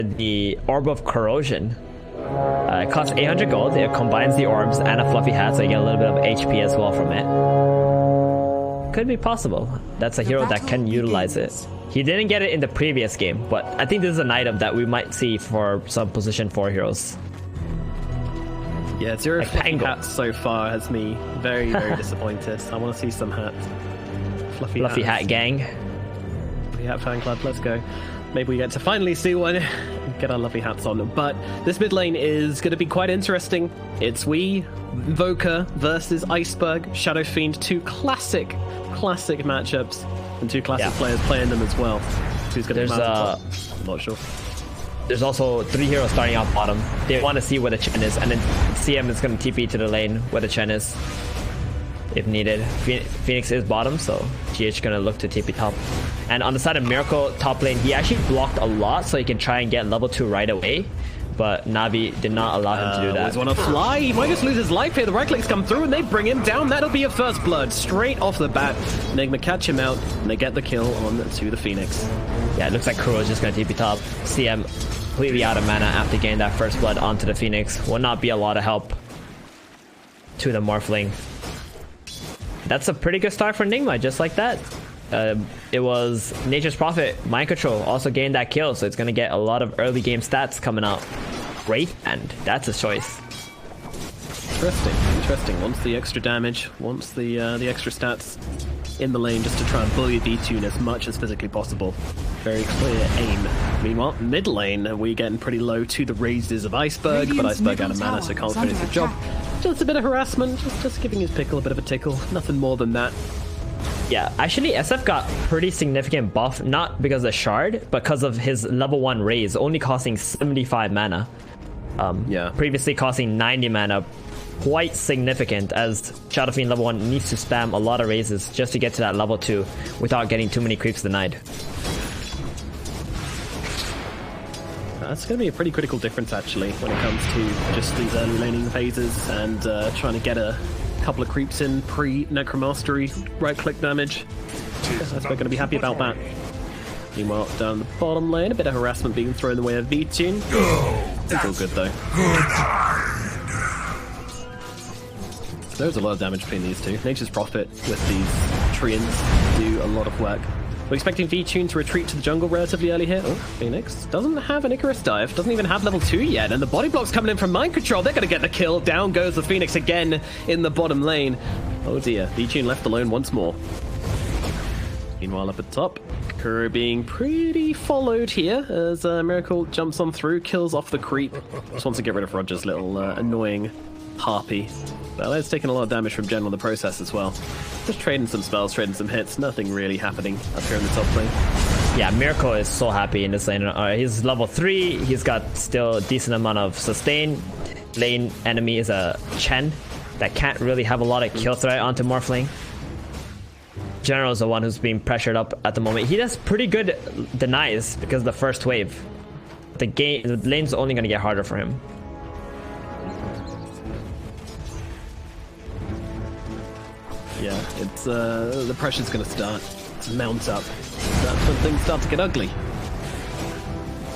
the Orb of Corrosion. It costs 800 gold. It combines the orbs and a fluffy hat, so you get a little bit of HP as well from it. Could be possible. That's a hero that can utilize it. He didn't get it in the previous game, but I think this is an item that we might see for some position 4 heroes. Yeah, zero like fluffy hats so far has me very, very disappointed. I want to see some hats. Fluffy hat gang. Fluffy hat fan club, let's go. Maybe we get to finally see one and get our lovely hats on. But this mid lane is going to be quite interesting. It's Invoker versus Iceberg, Shadow Fiend, two classic matchups, and two classic players playing them as well. Who's going to come out on top? I'm not sure. There's also 3 heroes starting off bottom. They want to see where the Chen is, and then CM is going to TP to the lane where the Chen is, if needed. Phoenix is bottom, so GH going to look to TP top. And on the side of Miracle top lane, he actually blocked a lot, so he can try and get level 2 right away. But Navi did not allow him to do that. Always want to fly. He might just lose his life here. The right clicks come through and they bring him down. That'll be a first blood straight off the bat. Nigma catch him out and they get the kill on to the Phoenix. Yeah, it looks like Kuro is just going to TP top. CM completely out of mana after getting that first blood onto the Phoenix. Will not be a lot of help to the Morphling. That's a pretty good start for Nigma, just like that. It was Nature's Prophet, Mind Control, also gained that kill, so it's going to get a lot of early game stats coming out. Great, and that's a choice. Interesting. Wants the extra damage, wants the extra stats in the lane just to try and bully V-Tune as much as physically possible. Very clear aim. Meanwhile, mid lane, we're getting pretty low to the raises of Iceberg, but Iceberg out of mana, so can't finish the job. Just a bit of harassment, just giving his pickle a bit of a tickle, nothing more than that. Yeah, actually SF got pretty significant buff, not because of Shard, but because of his level 1 raise, only costing 75 mana. Previously costing 90 mana. Quite significant, as Shadow Fiend level 1 needs to spam a lot of raises just to get to that level 2 without getting too many creeps denied. That's going to be a pretty critical difference actually when it comes to just these early laning phases and trying to get a couple of creeps in pre-Necromastery right-click damage. We're going to be happy about that. Meanwhile, down the bottom lane, a bit of harassment being thrown the way of V-Tune. It's all good though. There's a lot of damage between these two. Nature's Prophet with these Treants do a lot of work. We're expecting V-Tune to retreat to the jungle relatively early here. Oh, Phoenix doesn't have an Icarus dive, doesn't even have level 2 yet, and the body block's coming in from Mind Control. They're going to get the kill. Down goes the Phoenix again in the bottom lane. Oh dear, V-Tune left alone once more. Meanwhile, up at top, Kuro being pretty followed here as Miracle jumps on through, kills off the creep. Just wants to get rid of Roger's little annoying harpy. Well, it's taken a lot of damage from Gen in the process as well. Just trading some spells, trading some hits, nothing really happening up here in the top lane. Yeah, Miracle is so happy in this lane. He's level 3, he's got still a decent amount of sustain. Lane enemy is a Chen that can't really have a lot of kill threat onto Morphling. General is the one who's being pressured up at the moment. He does pretty good denies because of the first wave. The lane's only going to get harder for him. Yeah, it's the pressure's going to start to mount up. That's when things start to get ugly.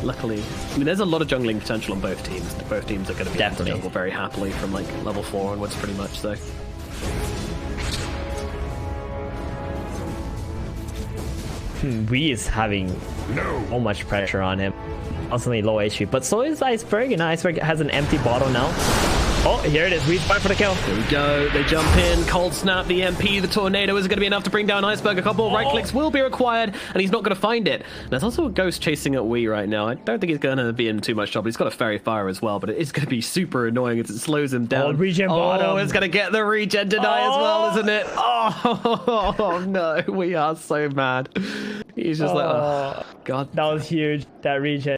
Luckily, I mean, there's a lot of jungling potential on both teams. Both teams are going to be able to jungle very happily from like level 4 onwards, pretty much. So. Wee is having so much pressure on him. Constantly low HP, but so is Iceberg, and Iceberg has an empty bottle now. Oh, here it is. We's fight for the kill. Here we go. They jump in. Cold Snap, the MP, the Tornado is going to be enough to bring down Iceberg. A couple right clicks will be required, and he's not going to find it. And there's also a Ghost chasing at Wee right now. I don't think he's going to be in too much trouble. He's got a Fairy Fire as well, but it is going to be super annoying as it slows him down. Regen bottom. Oh, it's going to get the regen deny as well, isn't it? Oh, no. We are so mad. He's just like, oh, God. That was huge, that regen.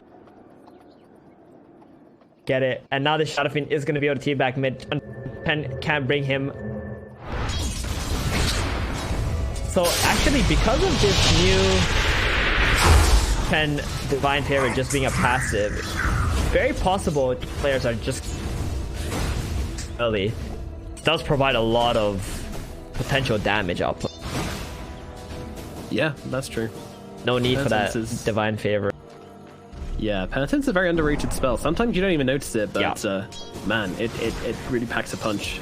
Get it. And now the Shadow Fiend is going to be able to team back mid. Pen can't bring him. So actually, because of this new Pen Divine Favor just being a passive, very possible players are just early. It does provide a lot of potential damage output. Yeah, that's true. No need for that Divine Favor. Yeah, Penitence is a very underrated spell. Sometimes you don't even notice it, but Yeah. man, it really packs a punch.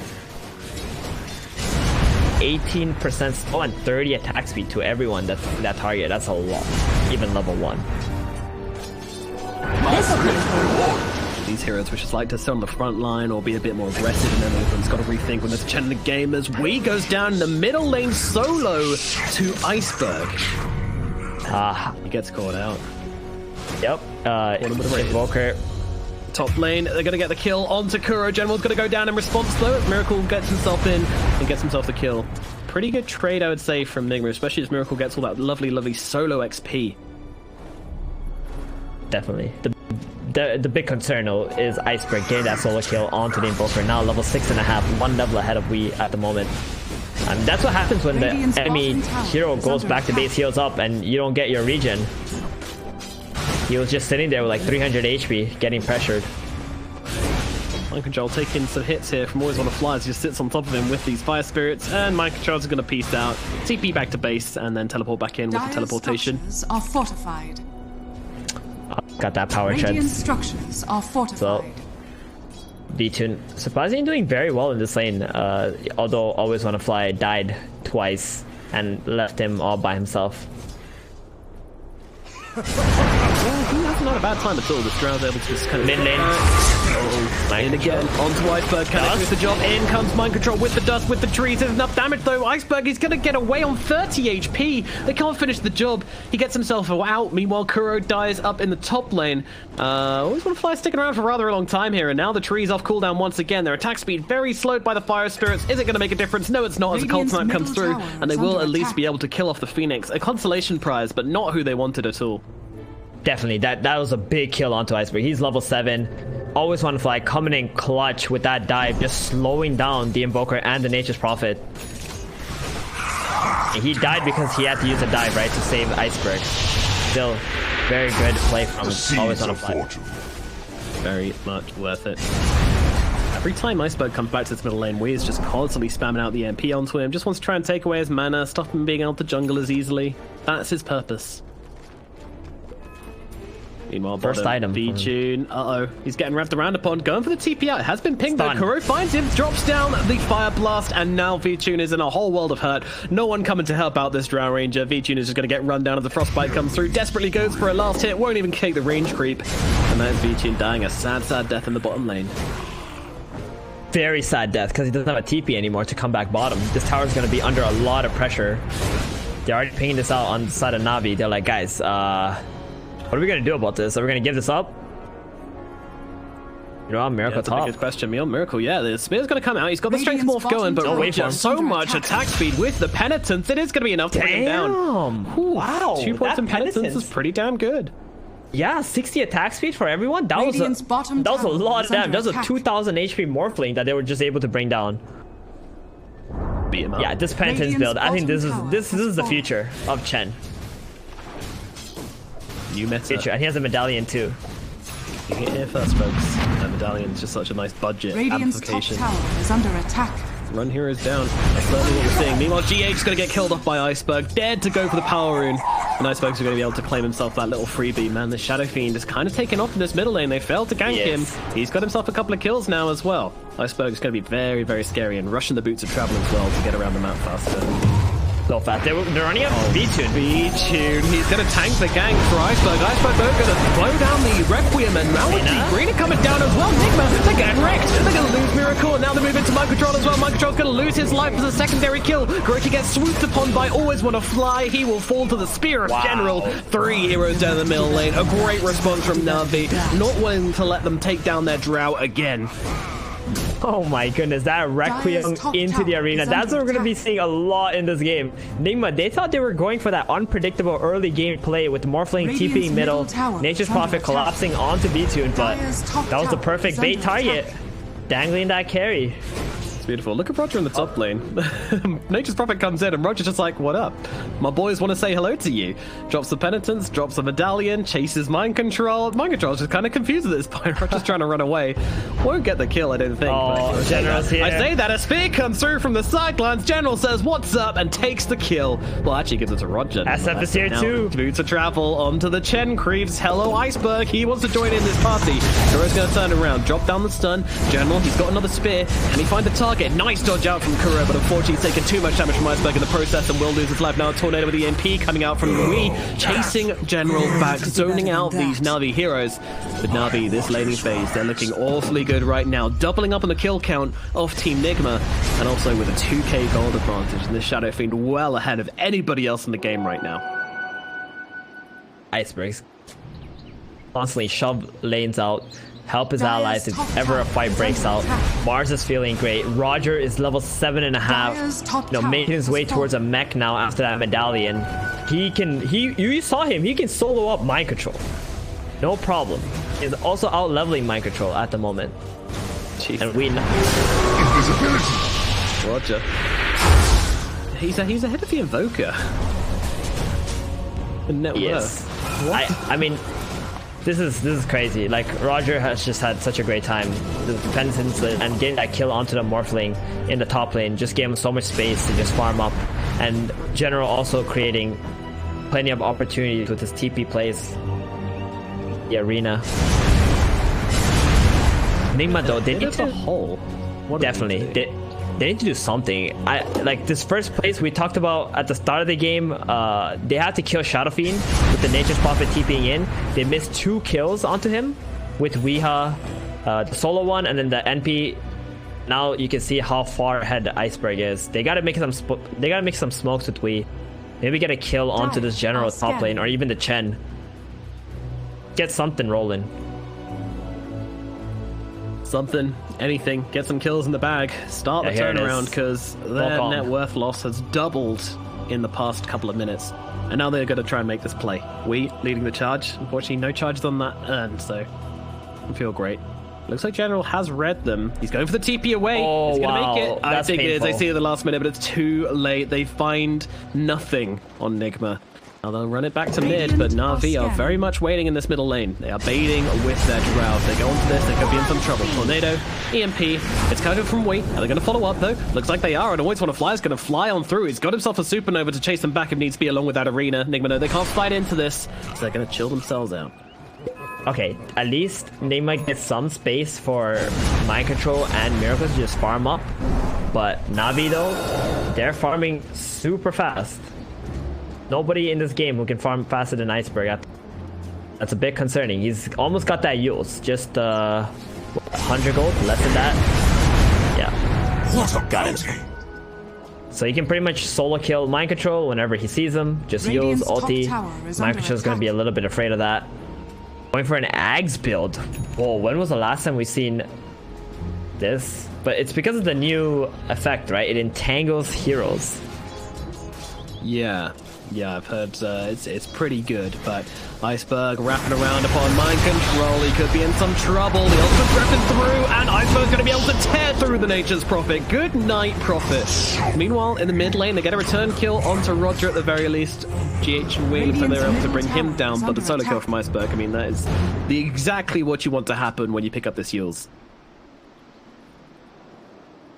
18% slow and 30 attack speed to everyone that target. That's a lot, even level 1. These heroes which just like to sit on the front line or be a bit more aggressive, and then everyone's got to rethink when there's a Chen in the game as Wee goes down in the middle lane solo to Iceberg. He gets caught out. Yep. Invoker. Top lane, they're going to get the kill onto Kuro. General's going to go down in response though, as Miracle gets himself in and gets himself the kill. Pretty good trade, I would say, from Nigma, especially as Miracle gets all that lovely solo XP. Definitely. The big concern though is Iceberg getting that solo kill onto the Invoker. Now level 6.5, 1 level ahead of Wee at the moment. That's what happens when the enemy hero goes back to base, heals up, and you don't get your regen. He was just sitting there with like 300 HP, getting pressured. Mind Control taking some hits here from Always Wanna Fly as he just sits on top of him with these Fire Spirits, and Mind Control's going to peace out, TP back to base, and then teleport back in with the teleportation. Are fortified. Got that power Radiant tread. structures are fortified. So, D-Tune surprisingly doing very well in this lane, although Always Wanna Fly died twice and left him all by himself. That's not a bad time at all. The Strow's able to just kind of mid lane. In again, onto Iceberg, can he finish the job? In comes Mind Control with the dust, with the trees. There's enough damage though. Iceberg is going to get away on 30 HP. They can't finish the job. He gets himself out. Meanwhile, Kuro dies up in the top lane. Always Wanna Fly sticking around for rather a long time here, and now the tree's off cooldown once again. Their attack speed very slowed by the Fire Spirits. Is it going to make a difference? No, it's not, as a Cold Snipe comes through, and they will at least be able to kill off the Phoenix. A consolation prize, but not who they wanted at all. Definitely, that was a big kill onto Iceberg. He's level 7. Always Wanna Fly coming in clutch with that dive, just slowing down the Invoker and the Nature's Prophet. And he died because he had to use a dive, right, to save Iceberg. Still, very good play from Always Wanna Fly. Very much worth it. Every time Iceberg comes back to this middle lane, Wee is just constantly spamming out the MP onto him. Just wants to try and take away his mana, stop him being able to jungle as easily. That's his purpose. Meanwhile, first item. V-Tune. He's getting wrapped around upon. Going for the TP out. It has been pinged. Stun. Kuro finds him, drops down the Fire Blast, and now V-Tune is in a whole world of hurt. No one coming to help out this Drow Ranger. V-Tune is just going to get run down as the Frostbite comes through. Desperately goes for a last hit. Won't even take the range creep. And that is V-Tune dying a sad death in the bottom lane. Very sad death because he doesn't have a TP anymore to come back bottom. This tower's going to be under a lot of pressure. They're already pinging this out on the side of Navi. They're like, guys, what are we going to do about this? Are we going to give this up? You know, Miracle that's top. a good question. Miracle, yeah. The Spear's going to come out. He's got the Strength Morph going, but with just so much attack speed with the Penitence, it is going to be enough to bring him down. Wow. 2 points in Penitence is pretty damn good. Yeah, 60 attack speed for everyone. That was a lot of damage. That was a 2,000 HP Morphling that they were just able to bring down. Beat him up. Yeah, this Penitence build, I think this is the future of Chen. New meta. And he has a medallion too. You get here first, folks. That medallion is just such a nice budget amplification. Top tower is under attack. Run heroes down. That's certainly what we're seeing. Meanwhile, GH is going to get killed off by Iceberg. Dared to go for the power rune. And Iceberg's going to be able to claim himself that little freebie. Man, the Shadow Fiend is kind of taken off in this middle lane. They failed to gank him. He's got himself a couple of kills now as well. Iceberg is going to be very, very scary and rushing the boots of travel as well to get around the map faster. So fast. They're running up V-Tune. V-Tune. He's going to tank the gank for Iceberg. Iceberg, though, going to slow down the Requiem, and now with the Greener coming down as well. Nigma, they're getting wrecked. They're going to lose Miracle, and now they move into Mind Control as well. Mind Control's going to lose his life as a secondary kill. Groki gets swooped upon by Always Wanna Fly. He will fall to the Spear of General. 3 heroes down the middle lane. A great response from Navi. Not willing to let them take down their Drow again. Oh my goodness, that Requiem into the arena. That's what we're going to be seeing a lot in this game. Nigma, they thought they were going for that unpredictable early game play with Morphling TPing middle, Nature's Prophet collapsing onto V-Tune, but that was the perfect bait target. Dangling that carry. beautiful. Look at Roger in the top lane. Nature's Prophet comes in and Roger's just like, what up? My boys want to say hello to you. Drops the penitence, drops the medallion, chases mind control. Mind control's just kind of confused at this point. Roger's trying to run away. Won't get the kill, I don't think. Oh, General's here. I say that a spear comes through from the sidelines. General says, what's up? And takes the kill. Well, actually gives it to Roger. SF is here too. Boots of travel onto the Chen creeps. Hello, Iceberg. He wants to join in this party. Kuro's going to turn around, drop down the stun. General, he's got another spear. Can he find the target? Nice dodge out from Kuro, but unfortunately he's taken too much damage from Iceberg in the process and will lose his life. Now a tornado with the EMP coming out from Rui, chasing General back, zoning out these Na'Vi heroes. With Na'Vi, this laning phase, they're looking awfully good right now, doubling up on the kill count of Team Nigma, and also with a 2k gold advantage, and this Shadow Fiend well ahead of anybody else in the game right now. Icebergs constantly shove lanes out, help his allies if ever a fight breaks out. Mars is feeling great. Roger is level 7.5, you know, making his way towards a mech now after that medallion. You saw him, he can solo up mind control. No problem. He's also out leveling mind control at the moment. Jeez. And we know. Roger. He's ahead of the Invoker. The net worth. I mean, this is crazy. Like, Roger has just had such a great time. The penitence and getting that kill onto the Morphling in the top lane just gave him so much space to just farm up. And General also creating plenty of opportunities with his TP plays. The arena. Nigma though, they need to hole. Definitely. They need to do something. Like this first place we talked about at the start of the game, they had to kill Shadow Fiend with the Nature's Prophet TPing in. They missed 2 kills onto him with Weeha, the solo one, and then the NP. Now you can see how far ahead the Iceberg is. They gotta make some smokes with Wee. Maybe get a kill onto this General top lane or even the Chen. Get something rolling. Something, anything, get some kills in the bag, start the turnaround, because their net worth loss has doubled in the past couple of minutes. And now they're going to try and make this play. We leading the charge. Unfortunately, no charges on that earned, so I feel great. Looks like General has read them. He's going for the TP away. Oh, He's going to wow. make it. I think painful. it is. They see it at the last minute, but it's too late. They find nothing on Nigma. Now they'll run it back to mid, but Na'Vi are very much waiting in this middle lane. They are baiting with their Drow. If they go onto this, they could be in some trouble. Tornado, EMP, it's kind of from Wee. Are they going to follow up though? Looks like they are, and Always Wanna Fly is going to fly on through. He's got himself a supernova to chase them back if needs to be, along with that arena. Nigma, no, they can't fight into this, so they're going to chill themselves out. Okay, at least Nigma gets some space for mind control and miracles to just farm up. But Na'Vi though, they're farming super fast. Nobody in this game who can farm faster than Iceberg. That's a bit concerning. He's almost got that Yules. Just 100 gold, less than that. Yeah. Got it. So he can pretty much solo kill mind control whenever he sees him. Just Yules, ulti. Mind control is going to be a little bit afraid of that. Going for an Ags build. Whoa, when was the last time we've seen this? But it's because of the new effect, right? It entangles heroes. Yeah, I've heard it's pretty good, but Iceberg wrapping around upon mind control. He could be in some trouble. The ultimate's wrapping through, and Iceberg's going to be able to tear through the Nature's Prophet. Good night, Prophet. Meanwhile, in the mid lane, they get a return kill onto Roger at the very least. GH and Wee, so they're able to bring him down, but the solo kill from Iceberg, I mean, that is exactly what you want to happen when you pick up this Yules.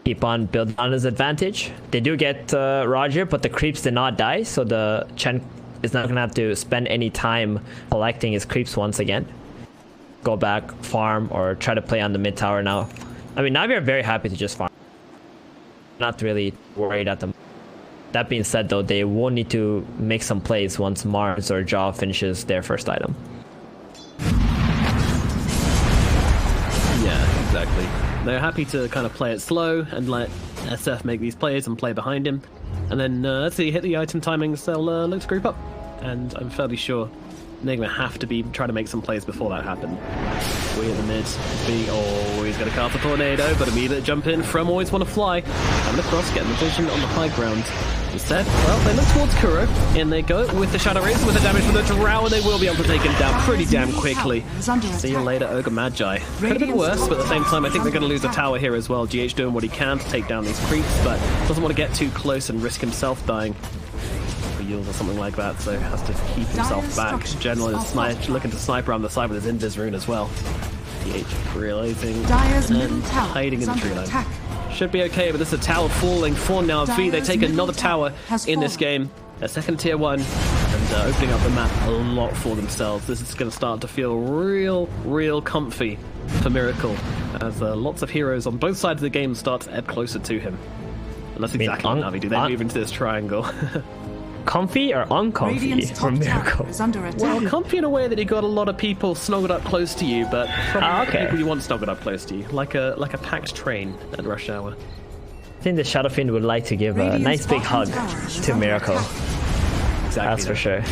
Keep on building on his advantage. They do get Roger, but the creeps did not die, so the Chen is not gonna have to spend any time collecting his creeps once again. Go back, farm, or try to play on the mid tower now. I mean, Na'Vi are very happy to just farm. Not really worried at them. That being said, though, they will need to make some plays once Mars or Jaw finishes their first item. Yeah, exactly. They're happy to kind of play it slow and let SF make these plays and play behind him. And then, let's see, hit the item timings, they'll look to group up. And I'm fairly sure Nigma have to be trying to make some plays before that happened. We at the mid. He's going to cast a tornado, but immediate jump in from Always Wanna Fly. Coming across, getting the vision on the high ground. Instead, well, they look towards Kuro, and they go with the Shadow Race with the damage from the Drow, and they will be able to take him down pretty damn quickly. See you later, Ogre Magi. Could have been worse, but at the same time, I think they're going to lose a tower here as well. GH doing what he can to take down these creeps, but doesn't want to get too close and risk himself dying. Or something like that, so has to keep himself back. General is looking to sniper on the side with his Invis rune as well. DH realizing and hiding in the tree line. Should be okay, but this is a tower falling for Na'Vi. They take another tower in this game. A second tier 1 and opening up the map a lot for themselves. This is going to start to feel real comfy for Miracle as lots of heroes on both sides of the game start to ebb closer to him. And that's exactly what Na'Vi do. They move into this triangle. Comfy or uncomfy for Miracle? Well, comfy in a way that you got a lot of people snuggled up close to you, but probably people you want snuggled up close to you, like a packed train at rush hour. I think the Shadow Fiend would like to give a nice big hug to Miracle. Exactly. That's for sure.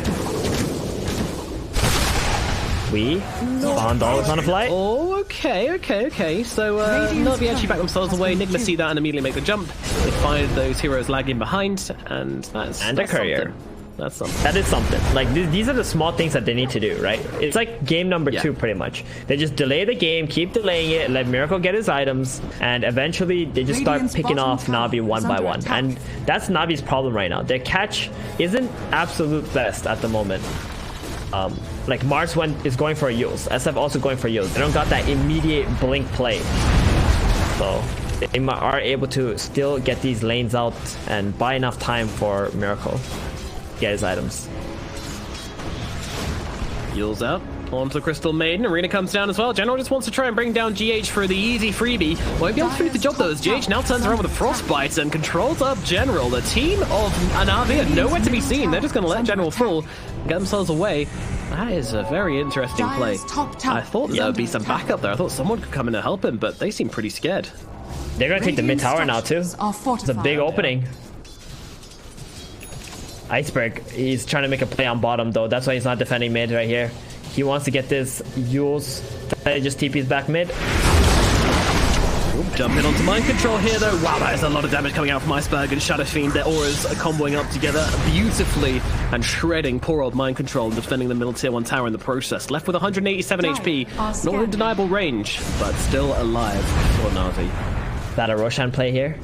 Spawned Always Wanna Fly. Oh, okay. So, Na'Vi actually back themselves away. Nigma see that and immediately make the jump. They find those heroes lagging behind, and that's a courier. Something. That's something. That is something. Like, these are the small things that they need to do, right? It's like game number 2, pretty much. They just delay the game, keep delaying it, let Miracle get his items, and eventually they just start picking off Na'Vi one by one. And that's Na'Vi's problem right now. Their catch isn't absolute best at the moment. Like Mars is going for a Yules. SF also going for Yules. They don't got that immediate blink play. So they are able to still get these lanes out and buy enough time for Miracle to get his items. Yules out. Onto the Crystal Maiden. Arena comes down as well. General just wants to try and bring down GH for the easy freebie. Won't be able to finish the job though, as GH now turns around with a Frostbite and controls up General. The team of Na'Vi are nowhere to be seen. They're just going to let General fall and get themselves away. That is a very interesting play. I thought there would be some backup there. I thought someone could come in and help him, but they seem pretty scared. They're going to take the mid tower now too. It's a big opening. Iceberg, he's trying to make a play on bottom though. That's why he's not defending mid right here. He wants to get this Yules that just TP's back mid. Jumping onto mind control here though. Wow, that is a lot of damage coming out from Iceberg and Shadow Fiend. Their auras are comboing up together beautifully and shredding poor old mind control and defending the middle tier 1 tower in the process. Left with 187 HP. Not in deniable range, but still alive for Na'Vi. Is that a Roshan play here?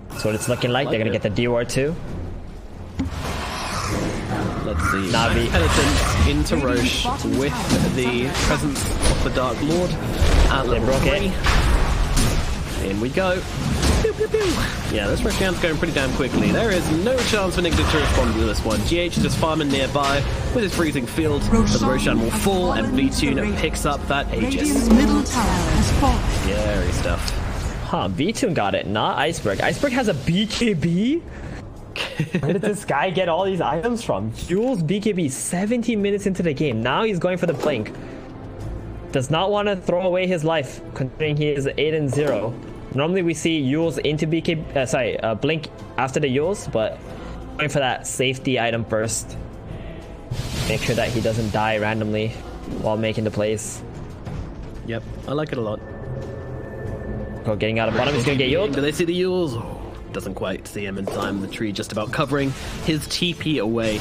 That's what it's looking like. They're going to get the D-Ward too. Let's see. Na'Vi Penitence into Roche with the presence of the Dark Lord. They broke it. In we go. Pew, pew, pew. Yeah, this Roshan's going pretty damn quickly. There is no chance for Nigma to respond to this one. GH just farming nearby with his freezing field, but the Roshan will fall and V-Tune picks up that Aegis. Scary stuff. Huh, V-Tune got it, not Iceberg. Iceberg has a BKB? Where did this guy get all these items from? Jules BKB 17 minutes into the game. Now he's going for the blink. Does not want to throw away his life, considering he is 8-0. Normally we see Yules into BKB, blink after the Yules, but going for that safety item first. Make sure that he doesn't die randomly while making the plays. Yep, I like it a lot. Oh, getting out of bottom, he's gonna get Yuled. Do they see the Yules? Doesn't quite see him in time. The tree just about covering his TP away.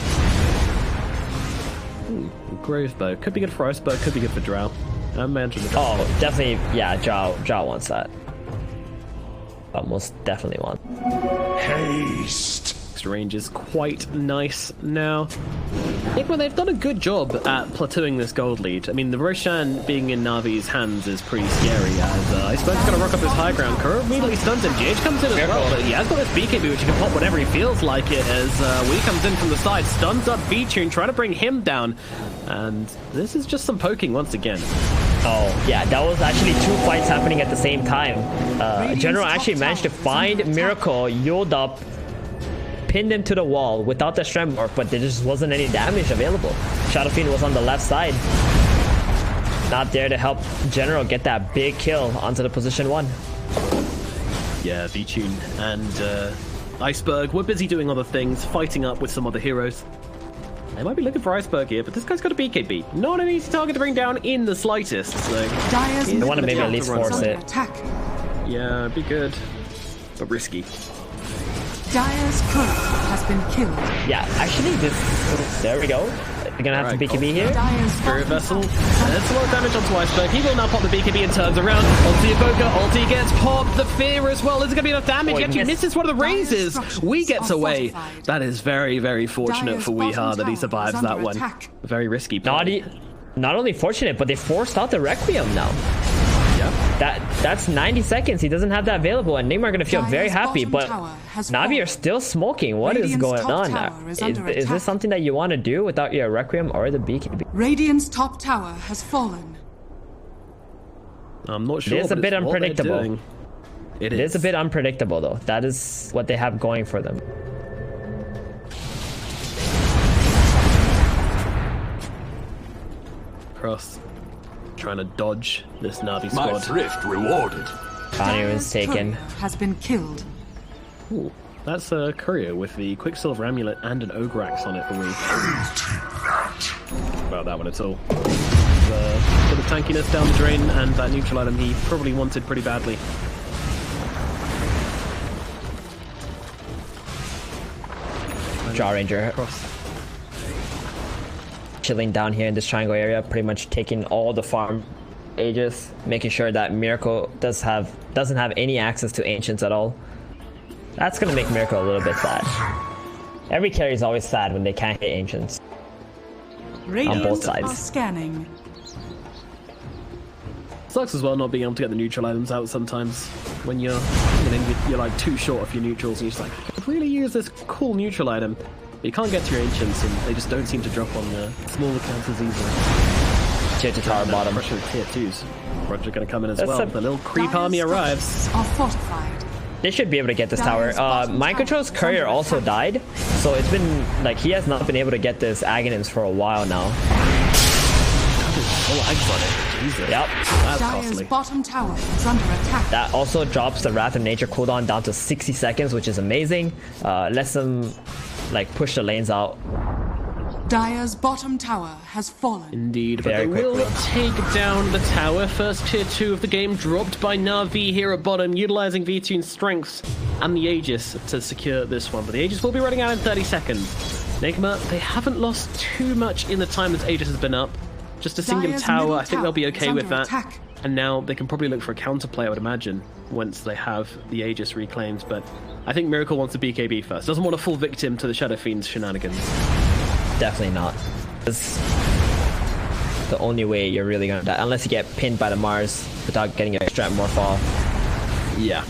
Grove Bow. Could be good for Iceberg, could be good for Drow. Oh, definitely, yeah, Drow wants that. Most definitely wants. Haste! Range is quite nice now. Nigma, they've done a good job at plateauing this gold lead. I mean, the Roshan being in Na'Vi's hands is pretty scary, as Iceberg's going to rock up his high ground. Kuro immediately stuns him. GH comes in as well, but he has got this BKB, which he can pop whenever he feels like it, as Wee comes in from the side, stuns up V-Tune, trying to bring him down. And this is just some poking once again. Oh, yeah, that was actually 2 fights happening at the same time. General actually managed to find Miracle, Yuled up, pinned him to the wall without the Stremorph, but there just wasn't any damage available. Shadow Fiend was on the left side. Not there to help General get that big kill onto the position 1. Yeah, V-Tune and Iceberg were busy doing other things, fighting up with some other heroes. They might be looking for Iceberg here, but this guy's got a BKB. Not an easy target to bring down in the slightest. So Dire's They want to maybe middle at least tower is force under it. attack. yeah, be good, but risky. Dire's turret has been killed. Yeah, actually, there we go. We're gonna have Alright, to BKB here. Dire's Spirit bottom Vessel. tower That's a lot of damage onto Iceberg. He will now pop the BKB and turns around. Onto the Evoker. Ulti gets popped. The Fear as well. Is it going to be enough damage? Oh, he Yet he missed. misses one of the Dire's raises. structures We gets are away. fortified. That is very, very fortunate Dire's for bottom Weeha that he tower survives is that under one. attack. Very risky play. Not only fortunate, but they forced out the Requiem now. Yep. That's 90 seconds. He doesn't have that available, and Nigma are gonna feel very Dire's happy. bottom But tower has Navi fallen. are still smoking. What is Radiant's going top on? tower is under Is attack. this something that you want to do without your Requiem or the BKB? Radiant's top tower has fallen. I'm not sure. It is a but bit it's what they're unpredictable. doing. It It is a bit unpredictable, though. That is what they have going for them. Cross. Trying to dodge this Navi My squad. thrift rewarded. Kanye was Dire's taken. courier has been killed. Ooh, that's a courier with the Quicksilver Amulet and an Ogre Axe on it for me. Well, that one at all. Bit of tankiness down the drain, and that neutral item he probably wanted pretty badly. Jaw Ranger Cross. chilling down here in this triangle area, pretty much taking all the farm Aegis, making sure that Miracle doesn't have any access to Ancients at all. That's gonna make Miracle a little bit sad. Every carry is always sad when they can't hit Ancients. Radiant both sides. are scanning. Sucks as well not being able to get the neutral items out sometimes when you're like too short of your neutrals and you're just like, I could really use this cool neutral item. But you can't get to your ancients and they just don't seem to drop on the smaller counters easily. Tier 2 tower bottom. Pressure tier 2s. Roger going to come in as That's well. a- The little creep Dire's army arrives. structures are fortified. They should be able to get this tower. Dire's bottom Mind tower Control's is courier under also attack. died, so it's been like he has not been able to get this Aghanims for a while now. Oh, eggs on it. Jesus. Yep. That's Dire's costly. bottom tower is under attack. That also drops the Wrath of Nature cooldown down to 60 seconds, which is amazing. Lets them like push the lanes out. Dire's bottom tower has fallen. Indeed, but Very they will quickly. take down the tower. First tier 2 of the game dropped by Na'Vi here at bottom, utilizing V-Tune's strengths and the Aegis to secure this one. But the Aegis will be running out in 30 seconds. Nigma, they haven't lost too much in the time that Aegis has been up. Just a single Dire's tower, middle I think they'll be tower is okay with under that. attack. And now they can probably look for a counterplay, I would imagine, once they have the Aegis reclaimed. But I think Miracle wants the BKB first. Doesn't want to fall victim to the Shadow Fiend's shenanigans. Definitely not. It's the only way you're really gonna die, unless you get pinned by the Mars without getting your extra morph off. Yeah.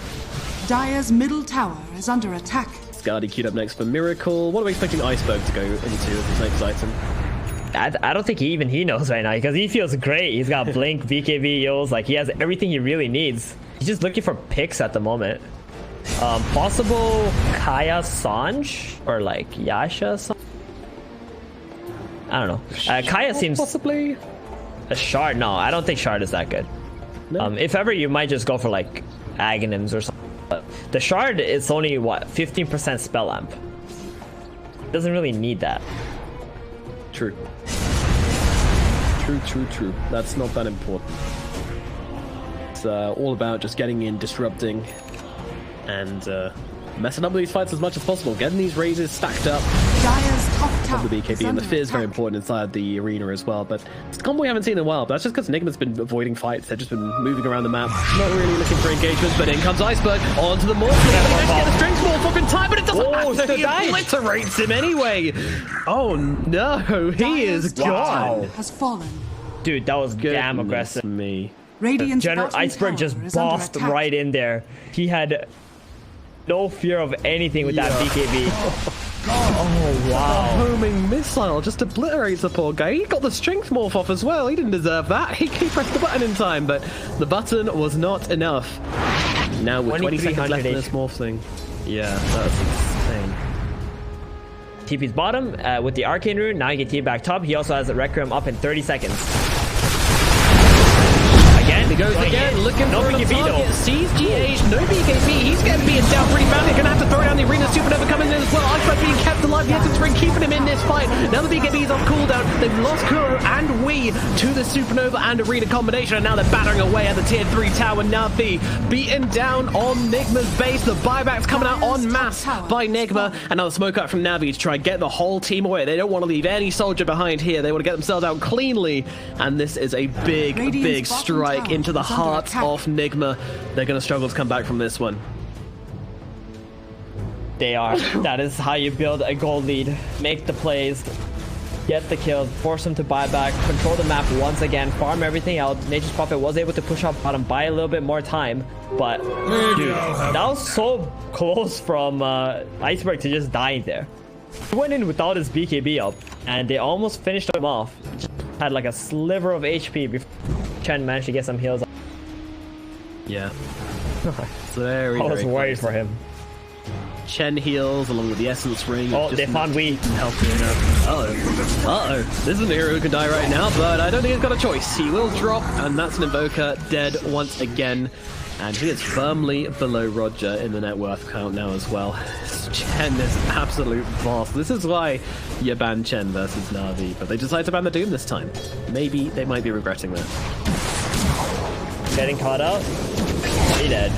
Dire's middle tower is under attack. Scardy queued up next for Miracle. What are we expecting Iceberg to go into as his next item? I don't think he knows right now because he feels great. He's got Blink, BKB, Yos, like he has everything he really needs. He's just looking for picks at the moment. Possible Kaya Sanj or like Yasha Sanj? I don't know. Kaya seems Possibly. a Shard. No, I don't think Shard is that good. No. If ever, you might just go for like Aghanims or something. But the Shard is only what 15% spell amp. Doesn't really need that. True. True. That's not that important. It's all about just getting in, disrupting, and messing up with these fights as much as possible. Getting these raises stacked up Dire's top tower from the is BKB, and the under fear is very attack. important inside the arena as well. But it's a combo we haven't seen in a while. But that's just because Nigma's been avoiding fights. They've just been moving around the map, not really looking for engagements. But in comes Iceberg onto the morph. He doesn't get the strength morph up in time, but it doesn't Oh, matter. still He died. obliterates him anyway. Oh no, he is Dire's top gone. tower has fallen. Dude, that was damn Goodness aggressive. Me. Radiant's General bottom Iceberg tower just is under bossed attack. right in there. He had no fear of anything with that BKB. Oh wow. Homing missile just obliterates the poor guy. He got the strength morph off as well. He didn't deserve that. He pressed the button in time, but the button was not enough. Now with 20 seconds left in this morph thing. Yeah, that's insane. TP's bottom with the Arcane Rune. Now he can TP back top. He also has a Requiem up in 30 seconds. Again, He goes going again, in. looking No for a BKB target. though. Sees GH, no BKB. He's getting beaten down pretty badly. Gonna have to throw down the arena. Supernova coming in as well. Iceberg being kept alive. The Essence Ring keeping him in this this fight. Now the BKB is off cooldown. They've lost Kuro and Wii to the Supernova and Arena combination, and now they're battering away at the tier 3 tower. Navi beaten down on Nigma's base. The buyback's coming out en masse by Nigma, and now the smoke out from Navi to try and get the whole team away. They don't want to leave any soldier behind here. They want to get themselves out cleanly, and this is a big strike into the heart of Nigma. They're going to struggle to come back from this one. They are. That is how you build a gold lead. Make the plays, get the kills, force them to buy back, control the map once again, farm everything out. Nature's Prophet was able to push up bottom, buy a little bit more time, but dude, that was so close from Iceberg to just dying there. He went in without his BKB up, and they almost finished him off. Had like a sliver of HP before Chen managed to get some heals. Yeah. Very, I was worried for him. Chen heals along with the Essence Ring. Oh, they found Wii. Uh-oh. This is an hero who can die right now, but I don't think he's got a choice. He will drop, and that's an Invoker dead once again. And he is firmly below Roger in the net worth count now as well. Chen is absolute boss. This is why you ban Chen versus Na'Vi, but they decide to ban the Doom this time. Maybe they might be regretting that. Getting caught out. He dead.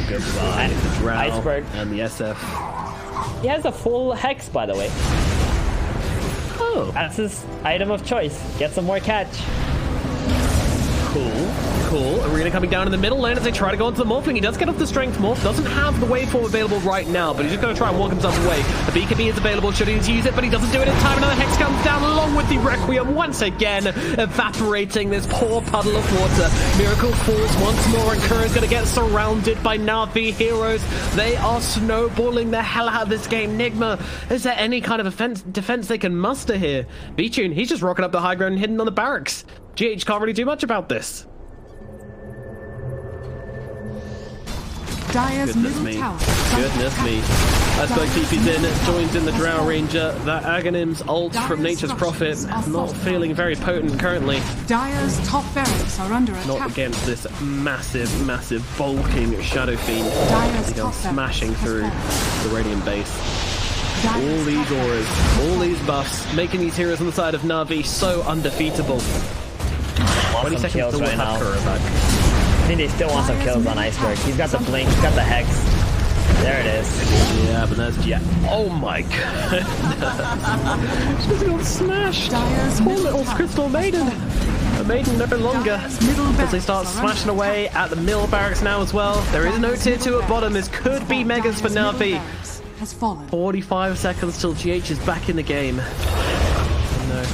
Goodbye. And the Drow Iceberg. And the SF. He has a full Hex, by the way. Oh. That's his item of choice. Get some more catch. Cool. Arena coming down in the middle lane as they try to go into the Morphling. He does get off the Strength Morph. Doesn't have the waveform available right now, but he's just going to try and walk himself away. The BKB is available should he use it, but he doesn't do it in time. Another Hex comes down along with the Requiem once again, evaporating this poor puddle of water. Miracle falls once more, and Kuro's going to get surrounded by Na'Vi heroes. They are snowballing the hell out of this game. Nigma, is there any kind of defense they can muster here? V-Tune, he's just rocking up the high ground and hidden on the barracks. GH can't really do much about this. Dire's middle tower. Goodness me. Iceberg TP's in, joins in the Drow Ranger. That Aghanim's ult from Nature's Prophet, not feeling very potent currently. Dire's top barracks are under attack. Not against this massive, bulking Shadow Fiend. He goes smashing through the Radiant base. All these auras, all these buffs, making these heroes on the side of Na'Vi so undefeatable. 20 seconds kills till right now. Kuro back. I think they still want some kills on Iceberg. He's got the blink, he's got the Hex. There it is. Yeah, but that's oh my god. She's got smashed. Poor little Crystal Maiden. A maiden no longer. As they start smashing away at the middle barracks now as well. There is no tier 2 at bottom. This could be Megas for Na'Vi. 45 seconds till GH is back in the game. Oh, no.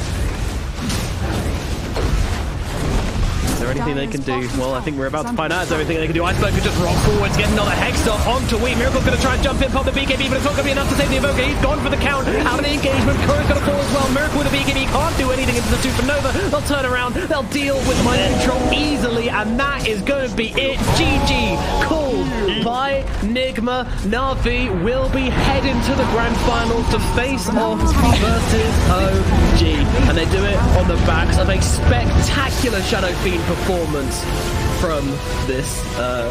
Is there anything they can do? Well, I think we're about to find out. Is there anything they can do? Iceberg could just rock forwards, get another Hex off onto Wii. Miracle's going to try and jump in, pop the BKB, but it's not going to be enough to save the Invoker. He's gone for the count. Out of the engagement. Kuro's going to fall as well. Miracle with a BKB can't do anything into the Supernova. They'll turn around. They'll deal with mind control easily, and that is going to be it. GG. Called by Nigma. Na'Vi will be heading to the grand finals to face off versus OG. And they do it on the backs of a spectacular Shadow Fiend performance from this